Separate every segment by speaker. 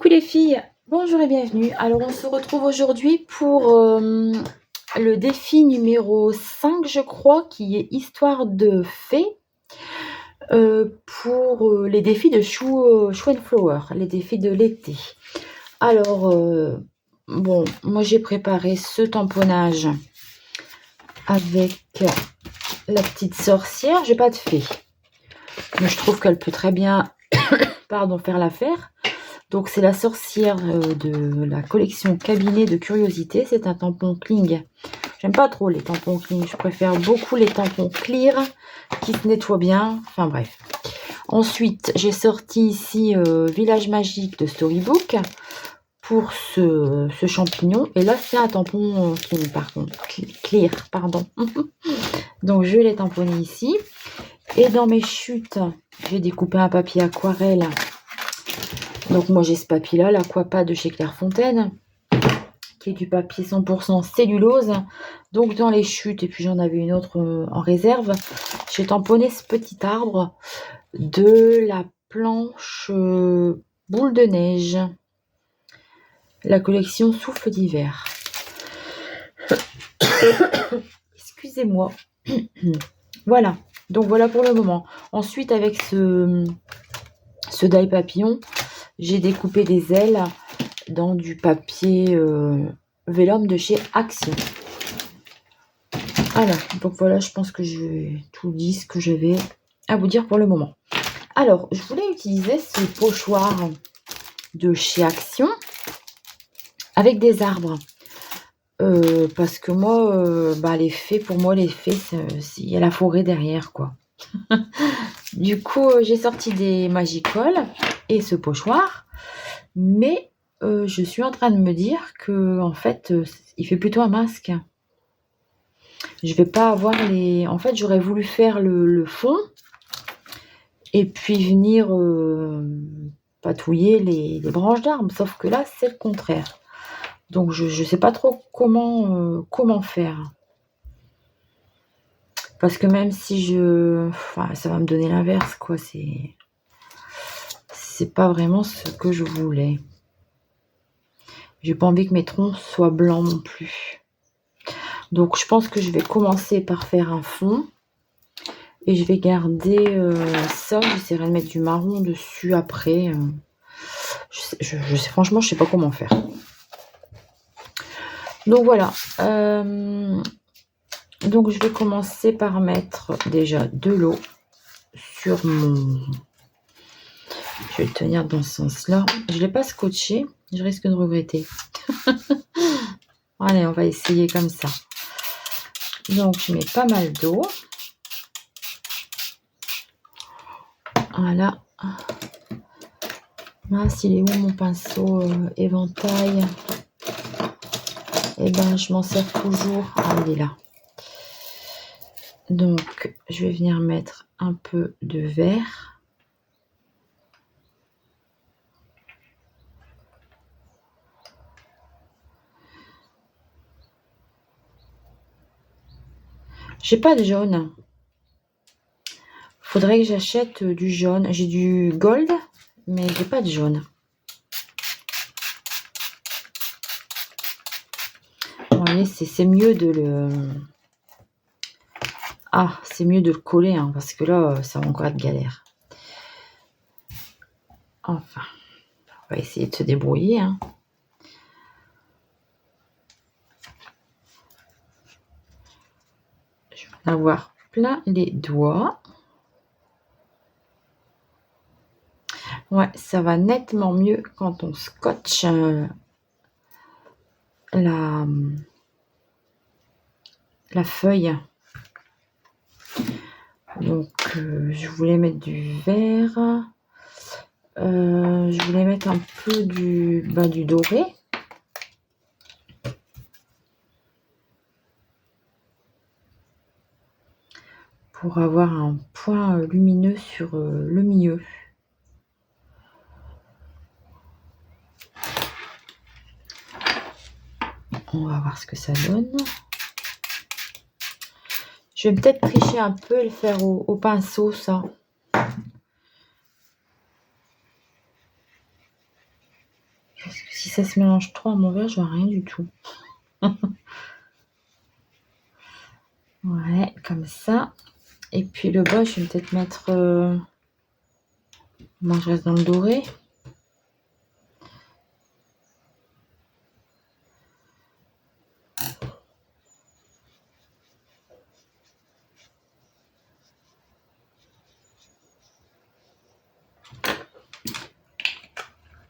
Speaker 1: Coucou les filles, bonjour et bienvenue. Alors on se retrouve aujourd'hui pour le défi numéro 5 je crois, qui est histoire de fées, pour les défis de Shoe and Flower, les défis de l'été. Alors bon, moi j'ai préparé ce tamponnage avec la petite sorcière. J'ai pas de fée, mais je trouve qu'elle peut très bien faire l'affaire. Donc c'est la sorcière de la collection Cabinet de Curiosité. C'est un tampon Kling. J'aime pas trop les tampons Kling. Je préfère beaucoup les tampons Clear qui se nettoient bien. Enfin bref. Ensuite, j'ai sorti ici Village Magique de Storybook pour ce champignon. Et là, c'est un tampon Kling par contre. Clear, pardon. Donc je vais les tamponner ici. Et dans mes chutes, j'ai découpé un papier aquarelle. Donc moi j'ai ce papier là, l'Aquapad de chez Clairefontaine, qui est du papier 100% cellulose. Donc dans les chutes, et puis j'en avais une autre en réserve, j'ai tamponné ce petit arbre de la planche boule de neige, la collection Souffle d'hiver. Excusez-moi. Voilà, donc voilà pour le moment. Ensuite avec ce die papillon, j'ai découpé des ailes dans du papier vélum de chez Action. Alors, donc voilà, je pense que j'ai tout dit ce que j'avais à vous dire pour le moment. Alors, je voulais utiliser ce pochoir de chez Action avec des arbres. Parce que moi, les fées, pour moi, les fées, il y a la forêt derrière, quoi. Du coup, j'ai sorti des Magicoles et ce pochoir. Mais je suis en train de me dire que en fait, il fait plutôt un masque. Je vais pas avoir les... En fait, j'aurais voulu faire le fond et puis venir patouiller les branches d'arbres. Sauf que là, c'est le contraire. Donc, je sais pas trop comment faire. Parce que même si ça va me donner l'inverse, quoi. C'est pas vraiment ce que je voulais. J'ai pas envie que mes troncs soient blancs non plus. Donc je pense que je vais commencer par faire un fond. Et je vais garder ça. J'essaierai de mettre du marron dessus après. Franchement, je sais pas comment faire. Donc voilà. Donc je vais commencer par mettre déjà de l'eau sur mon... Je vais le tenir dans ce sens-là. Je ne l'ai pas scotché. Je risque de regretter. Allez, on va essayer comme ça. Donc, je mets pas mal d'eau. Voilà. Mince, il est où mon pinceau éventail? Eh ben, je m'en sers toujours. Ah, il est là. Donc, je vais venir mettre un peu de vert. J'ai pas de jaune. Faudrait que j'achète du jaune. J'ai du gold, mais j'ai pas de jaune. Vous voyez, c'est mieux de le... Ah, c'est mieux de le coller, hein, parce que là, ça va encore être galère. Enfin, on va essayer de se débrouiller. Hein. Je vais en avoir plein les doigts. Ouais, ça va nettement mieux quand on scotche la feuille. Donc, je voulais mettre du vert. Je voulais mettre un peu du doré. Pour avoir un point lumineux sur le milieu. On va voir ce que ça donne. Je vais peut-être tricher un peu et le faire au pinceau, ça. si ça se mélange trop à mon verre, je vois rien du tout. Ouais, comme ça. Et puis le bas, je vais peut-être mettre... Moi, je reste dans le doré.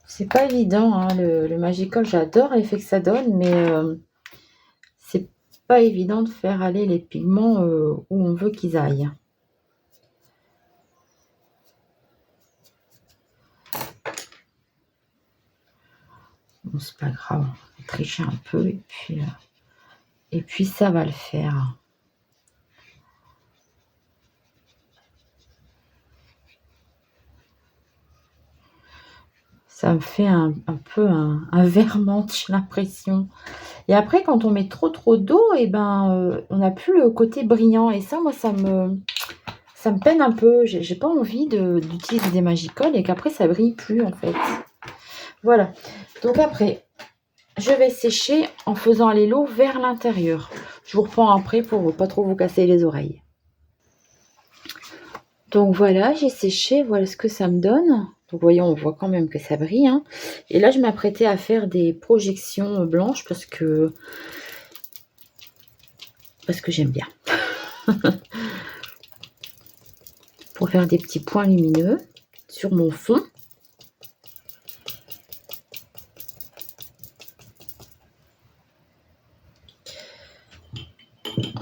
Speaker 1: C'est pas évident, hein, le Magical, j'adore l'effet que ça donne, mais c'est pas évident de faire aller les pigments où on veut qu'ils aillent. Bon, c'est pas grave, on va tricher un peu et puis ça va le faire. Ça me fait un peu un vert menthe, j'ai l'impression. Et après, quand on met trop d'eau, et ben, on n'a plus le côté brillant. Et ça, moi, ça me peine un peu. J'ai pas envie d'utiliser des Magicoles et qu'après, ça brille plus, en fait. Voilà. Donc après, je vais sécher en faisant aller l'eau vers l'intérieur. Je vous reprends après pour pas trop vous casser les oreilles. Donc voilà, j'ai séché. Voilà ce que ça me donne. Donc, voyons, on voit quand même que ça brille. Hein. Et là, je m'apprêtais à faire des projections blanches parce que j'aime bien. Pour faire des petits points lumineux sur mon fond.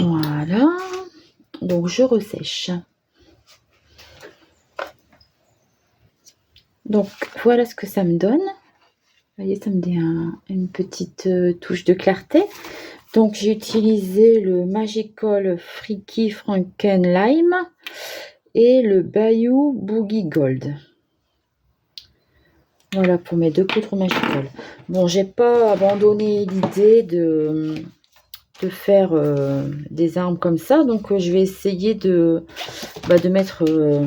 Speaker 1: Voilà. Donc, je ressèche. Donc, voilà ce que ça me donne. Vous voyez, ça me donne une petite touche de clarté. Donc, j'ai utilisé le Magical Freaky Franken Lime et le Bayou Boogie Gold. Voilà pour mes deux poudres Magical. Bon, j'ai pas abandonné l'idée de faire des armes comme ça. Donc, je vais essayer de mettre de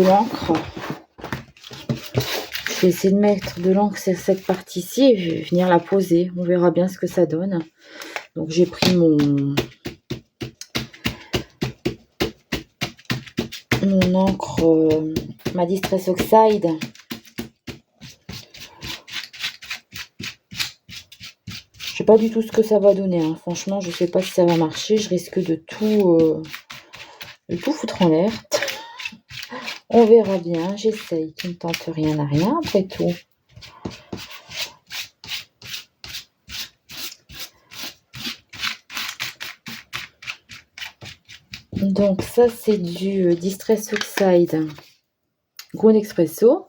Speaker 1: l'encre. Je vais essayer de mettre de l'encre sur cette partie-ci et je vais venir la poser. On verra bien ce que ça donne. Donc, j'ai pris mon encre, ma Distress Oxide. Je sais pas du tout ce que ça va donner. Hein. Franchement, je sais pas si ça va marcher. Je risque de tout foutre en l'air. On verra bien. J'essaye. Qui ne tente rien à rien après tout. Donc ça, c'est du Distress Oxide Ground Espresso.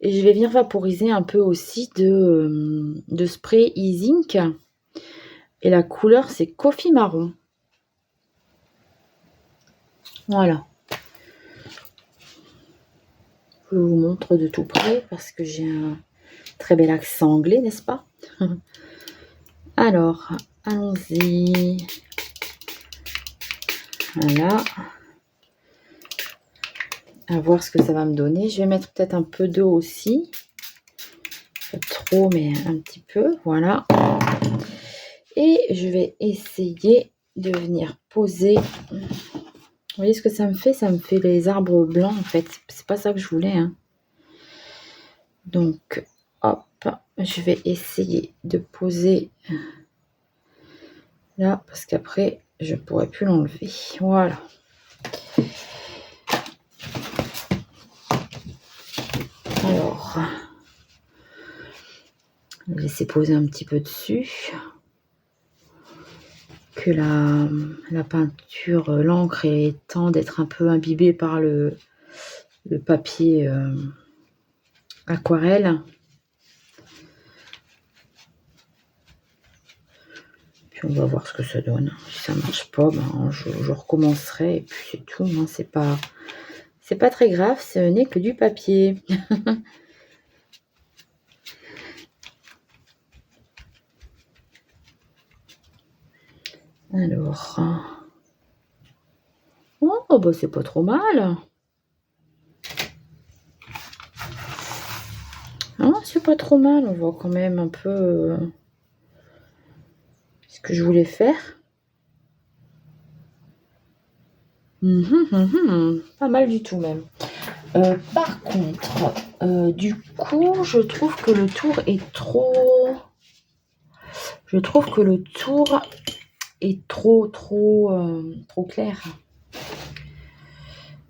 Speaker 1: Et je vais venir vaporiser un peu aussi de spray E-Zinc. Et la couleur, c'est Coffee Marron. Voilà. Je vous montre de tout près parce que j'ai un très bel accent anglais, n'est-ce pas? Alors, allons-y. Voilà. À voir ce que ça va me donner. Je vais mettre peut-être un peu d'eau aussi. Pas trop, mais un petit peu. Voilà. Et je vais essayer de venir poser. Vous voyez ce que ça me fait? Ça me fait les arbres blancs, en fait. C'est pas ça que je voulais. Hein. Donc, hop. Je vais essayer de poser là, parce qu'après, je ne pourrai plus l'enlever. Voilà. Alors, je vais laisser poser un petit peu dessus. Que la peinture, l'encre est temps d'être un peu imbibée par le papier aquarelle. Puis on va voir ce que ça donne. Si ça marche pas, ben, je recommencerai et puis c'est tout. Hein. C'est pas très grave, ce n'est que du papier. Alors, oh bah c'est pas trop mal. Hein, c'est pas trop mal, on voit quand même un peu ce que je voulais faire. Pas mal du tout même. Par contre, du coup, je trouve que le tour est trop... Je trouve que le tour est trop clair.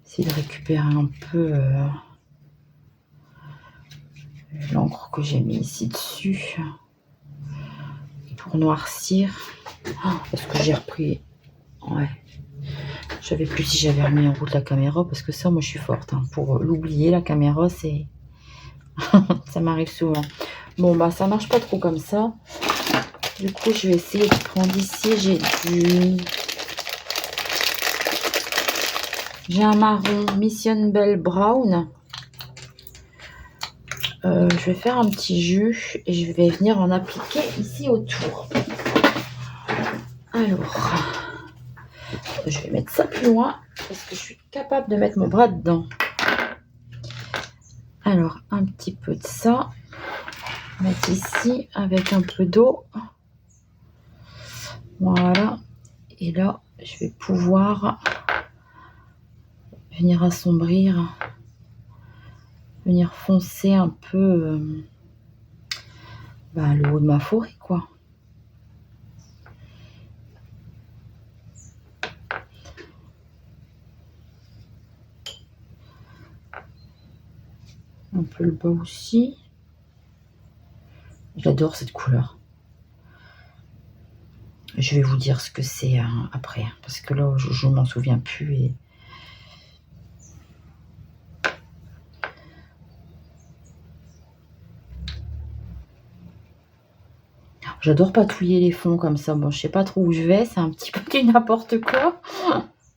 Speaker 1: Essayer de récupérer un peu l'encre que j'ai mis ici dessus pour noircir. Parce que j'ai repris... Ouais. Je savais plus si j'avais remis en route la caméra parce que ça, moi, je suis forte. Hein. Pour l'oublier, la caméra, c'est... ça m'arrive souvent. Bon, bah, ça marche pas trop comme ça. Du coup, je vais essayer de prendre ici. J'ai un marron Mission Belle Brown. Je vais faire un petit jus et je vais venir en appliquer ici autour. Alors, je vais mettre ça plus loin parce que je suis capable de mettre mon bras dedans. Alors, un petit peu de ça. Mettre ici avec un peu d'eau. Voilà. Et là, je vais pouvoir venir assombrir, venir foncer un peu le haut de ma forêt, quoi. Un peu le bas aussi. J'adore cette couleur. Je vais vous dire ce que c'est après, parce que là, je m'en souviens plus. Et... J'adore patouiller les fonds comme ça. Bon, je sais pas trop où je vais, c'est un petit peu du n'importe quoi,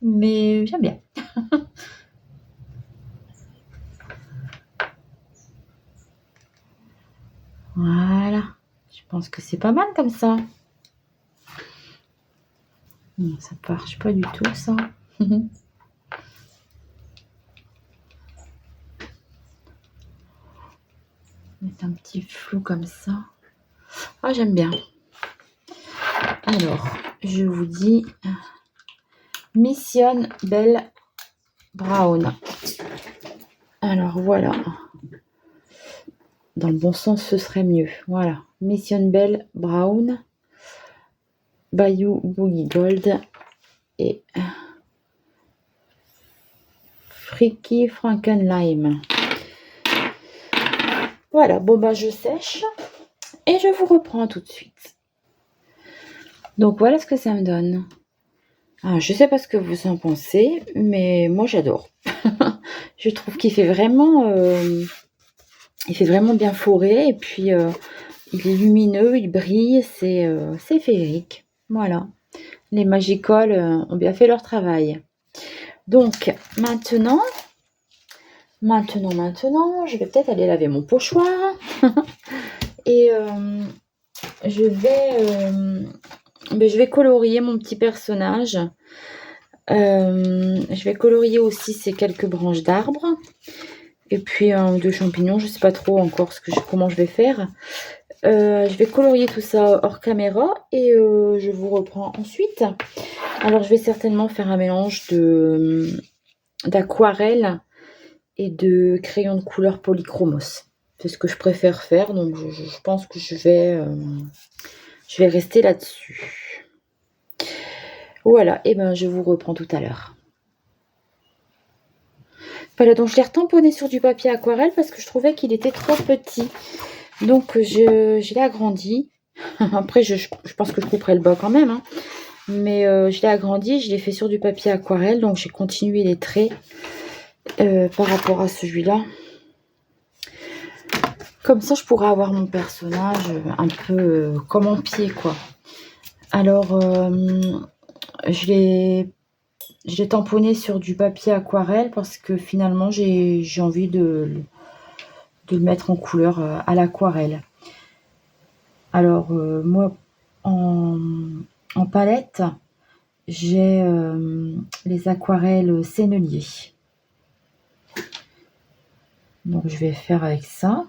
Speaker 1: mais j'aime bien. Voilà, je pense que c'est pas mal comme ça. Non, ça marche pas du tout, ça. Mettre un petit flou comme ça. Ah, j'aime bien. Alors, je vous dis Mission Belle Brown. Alors, voilà. Dans le bon sens, ce serait mieux. Voilà. Mission Belle Brown. Bayou Boogie Gold. Et Freaky Frankenlime. Voilà. Bon, bah, je sèche. Et je vous reprends tout de suite. Donc, voilà ce que ça me donne. Ah, je sais pas ce que vous en pensez, mais moi, j'adore. Je trouve qu'il fait vraiment... il fait vraiment bien forêt. Et puis, il est lumineux, il brille. C'est féerique. Voilà. Les Magicoles ont bien fait leur travail. Donc, maintenant, je vais peut-être aller laver mon pochoir. Et je vais colorier mon petit personnage. Je vais colorier aussi ces quelques branches d'arbres. Et puis un ou deux champignons. Je ne sais pas trop encore comment je vais faire. Je vais colorier tout ça hors caméra. Et je vous reprends ensuite. Alors, je vais certainement faire un mélange d'aquarelle et de crayon de couleur polychromos. C'est ce que je préfère faire, donc je pense que je vais rester là-dessus. Voilà, et ben je vous reprends tout à l'heure. Voilà, donc je l'ai retamponné sur du papier aquarelle parce que je trouvais qu'il était trop petit. Donc je l'ai agrandi. Après, je pense que je couperai le bas quand même, hein. Mais je l'ai agrandi, je l'ai fait sur du papier aquarelle, donc j'ai continué les traits par rapport à celui-là. Comme ça, je pourrais avoir mon personnage un peu comme en pied, quoi. Alors, je l'ai tamponné sur du papier aquarelle parce que finalement, j'ai envie de le mettre en couleur à l'aquarelle. Alors, moi, en palette, j'ai les aquarelles Sennelier. Donc, je vais faire avec ça.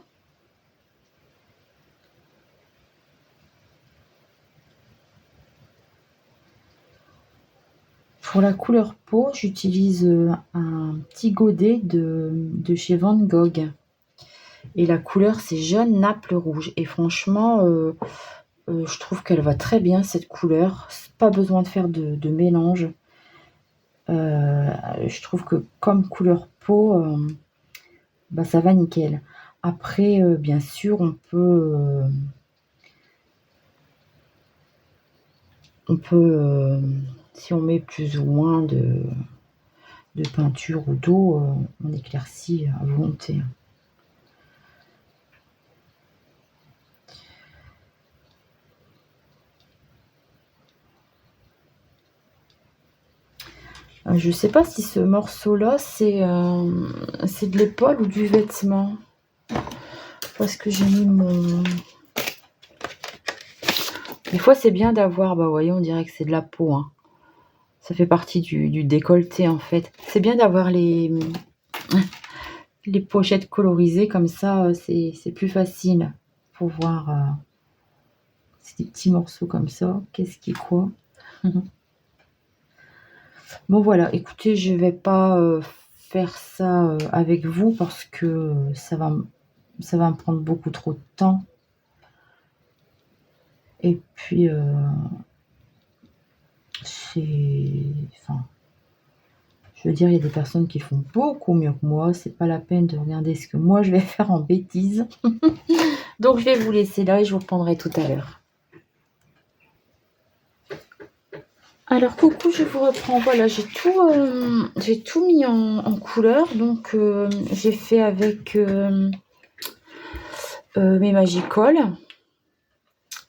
Speaker 1: Pour la couleur peau, j'utilise un petit godet de chez Van Gogh. Et la couleur, c'est jaune naples rouge. Et franchement, je trouve qu'elle va très bien, cette couleur. Pas besoin de faire de mélange. Je trouve que comme couleur peau, bah, ça va nickel. Après, bien sûr, on peut si on met plus ou moins de peinture ou d'eau, on éclaircit à volonté. Je sais pas si ce morceau-là, c'est de l'épaule ou du vêtement. Parce que j'ai mis mon... Des fois, c'est bien d'avoir... Bah, vous voyez, on dirait que c'est de la peau. Hein. Ça fait partie du décolleté, en fait. C'est bien d'avoir les pochettes colorisées. Comme ça, c'est plus facile pour voir... c'est des petits morceaux comme ça. Qu'est-ce qui est quoi? Bon, voilà. Écoutez, je vais pas faire ça avec vous parce que ça va me prendre beaucoup trop de temps. Et puis, enfin, je veux dire, il y a des personnes qui font beaucoup mieux que moi. C'est pas la peine de regarder ce que moi je vais faire en bêtises. Donc, je vais vous laisser là et je vous reprendrai tout à l'heure. Alors, coucou, je vous reprends. Voilà, j'ai tout mis en couleur. Donc, j'ai fait avec mes Magical,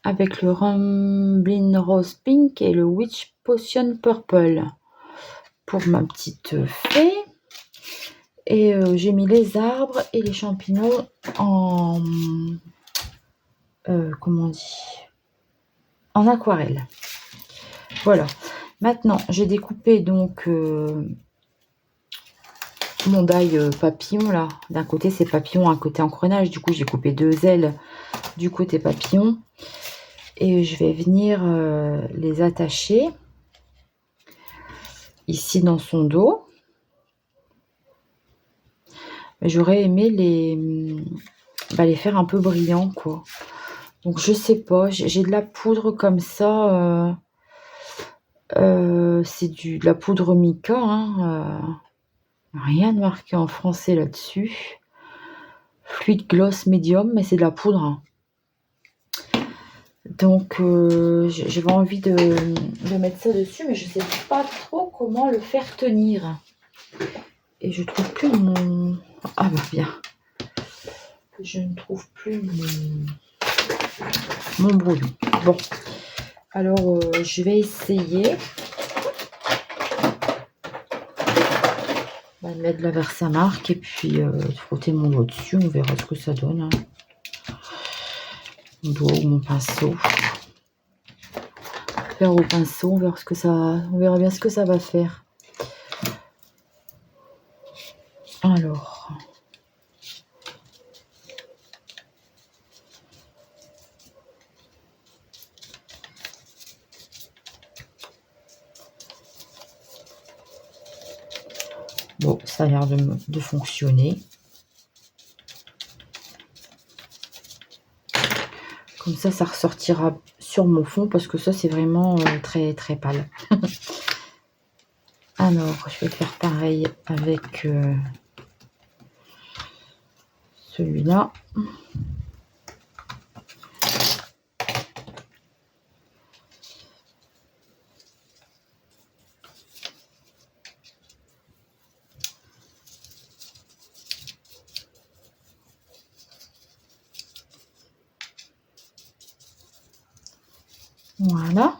Speaker 1: avec le Ramblin' Rose Pink et le Witch Potion Purple pour ma petite fée. Et j'ai mis les arbres et les champignons en... comment on dit? En aquarelle. Voilà. Maintenant, j'ai découpé donc mon die papillon là. D'un côté, c'est papillon, un côté engrenage. Du coup, j'ai coupé 2 ailes du côté papillon. Et je vais venir les attacher ici dans son dos. J'aurais aimé les faire un peu brillants, quoi. Donc, je sais pas. J'ai de la poudre comme ça. C'est de la poudre mica. Hein, rien de marqué en français là-dessus. Fluide gloss médium, mais c'est de la poudre. Hein. Donc, j'avais envie de mettre ça dessus, mais je sais pas trop comment le faire tenir. Et je trouve plus mon... Ah bah bien. Je ne trouve plus mon brouillon. Bon. Alors, je vais essayer. On va mettre de la Versamark et puis frotter mon doigt dessus. On verra ce que ça donne. Hein. Mon doigt ou mon pinceau. Faire au pinceau, on verra bien ce que ça va faire. Alors... Bon, ça a l'air de fonctionner. Comme ça ressortira sur mon fond parce que ça, c'est vraiment très, très pâle. Alors, je vais faire pareil avec celui-là. Voilà.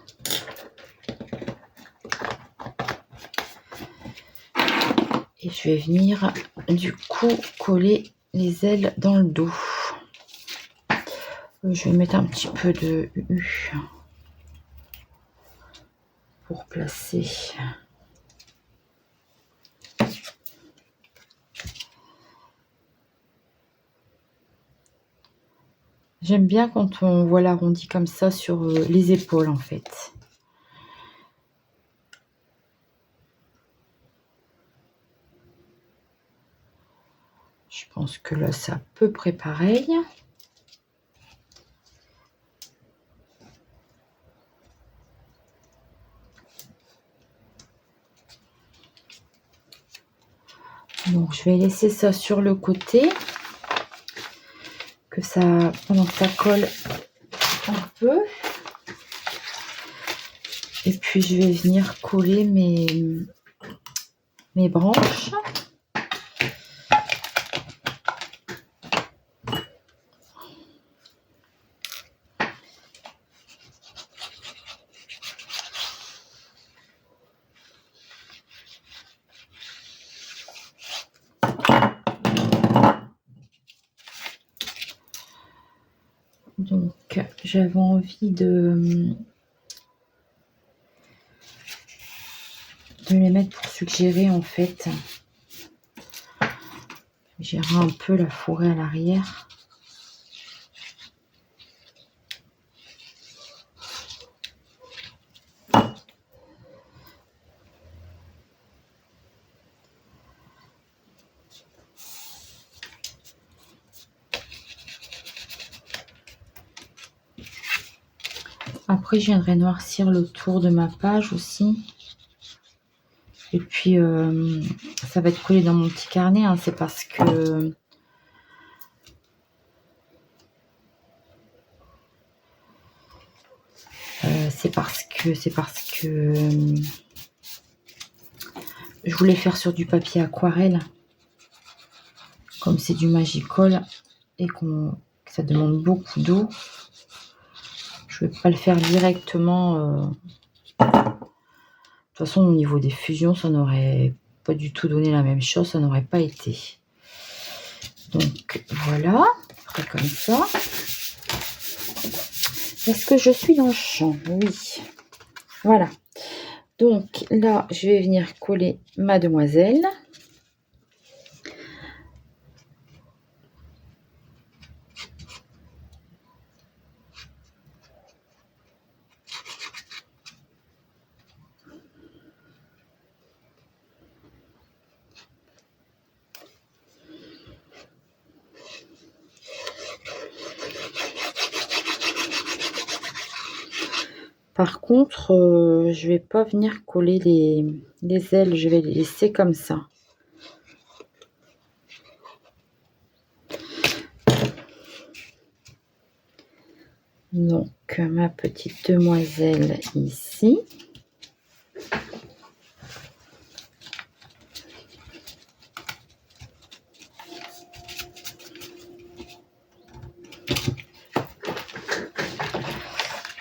Speaker 1: Et je vais venir du coup coller les ailes dans le dos. Je vais mettre un petit peu de U pour placer. J'aime bien quand on voit l'arrondi comme ça sur les épaules en fait. pense que là, c'est à peu près pareil. Donc, je vais laisser ça sur le côté. Que ça, pendant que ça colle un peu. Et puis, je vais venir coller mes branches. Donc, j'avais envie de les mettre pour suggérer, en fait. Gérer un peu la forêt à l'arrière. Après, je viendrai noircir le tour de ma page aussi. Et puis, ça va être collé dans mon petit carnet. Hein, c'est parce que... je voulais faire sur du papier aquarelle. Comme c'est du Magicol et que ça demande beaucoup d'eau. Je ne vais pas le faire directement. De toute façon, au niveau des fusions, ça n'aurait pas du tout donné la même chose. Ça n'aurait pas été. Donc, voilà. Après, comme ça. Est-ce que je suis dans le champ? Oui. Voilà. Donc, là, je vais venir coller Mademoiselle. Par contre, je vais pas venir coller les ailes, je vais les laisser comme ça. Donc, ma petite demoiselle ici.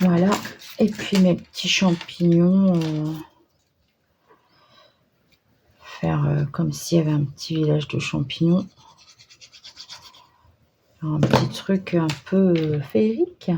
Speaker 1: Voilà. Et puis mes petits champignons. Faire comme s'il y avait un petit village de champignons. Un petit truc un peu féerique.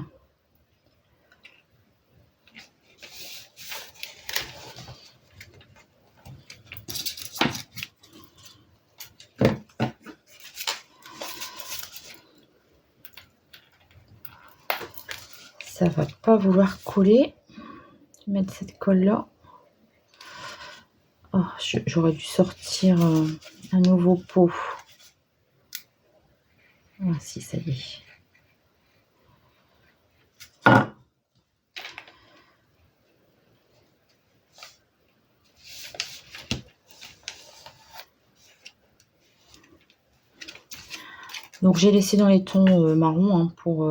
Speaker 1: Ça va pas vouloir coller. Je vais mettre cette colle là. Oh, j'aurais dû sortir un nouveau pot. Ah si, ça y est. Donc j'ai laissé dans les tons marron hein, pour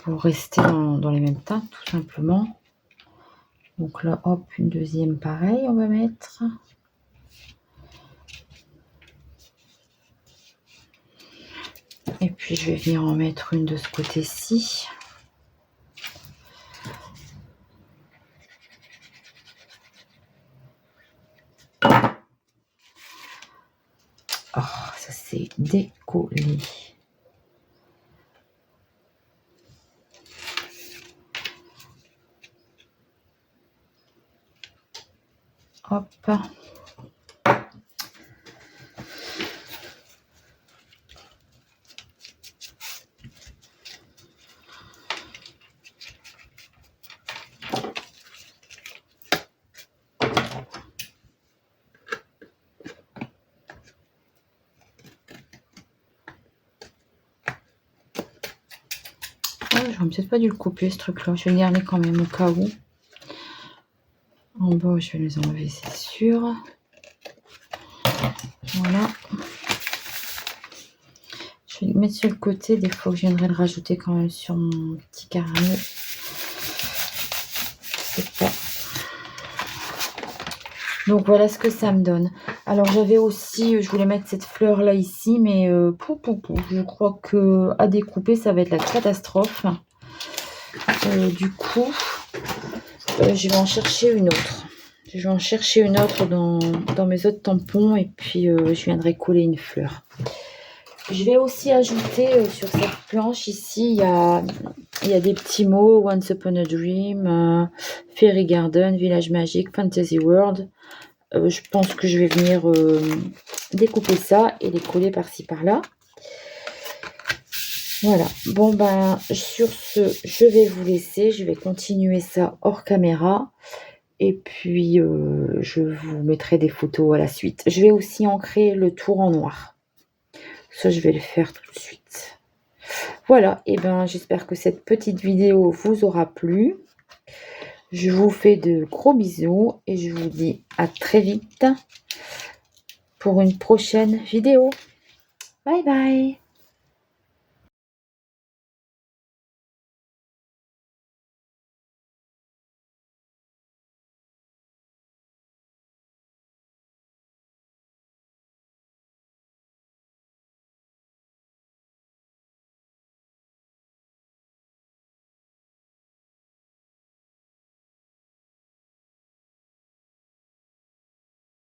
Speaker 1: rester dans les mêmes teintes tout simplement. Donc là, hop, une deuxième pareil, on va mettre. Et puis je vais venir en mettre une de ce côté-ci. Oh, ça s'est décollé. Hop. j'aurais peut-être pas dû le couper ce truc-là. Je vais le garder quand même au cas où. En bas, je vais les enlever, c'est sûr. Voilà. Je vais le mettre sur le côté. Des fois, je viendrai le rajouter quand même sur mon petit carnet. Je sais pas. Donc, voilà ce que ça me donne. Alors, j'avais aussi... Je voulais mettre cette fleur-là ici, mais je crois que à découper, ça va être la catastrophe. Du coup, je vais en chercher une autre. Je vais en chercher une autre dans mes autres tampons et puis je viendrai coller une fleur. Je vais aussi ajouter sur cette planche ici, il y a des petits mots. Once Upon a Dream, Fairy Garden, Village Magique, Fantasy World. Je pense que je vais venir découper ça et les coller par-ci par-là. Voilà, bon ben sur ce, je vais vous laisser, je vais continuer ça hors caméra et puis je vous mettrai des photos à la suite. Je vais aussi ancrer le tour en noir, ça je vais le faire tout de suite. Voilà, et ben j'espère que cette petite vidéo vous aura plu. Je vous fais de gros bisous et je vous dis à très vite pour une prochaine vidéo. Bye bye.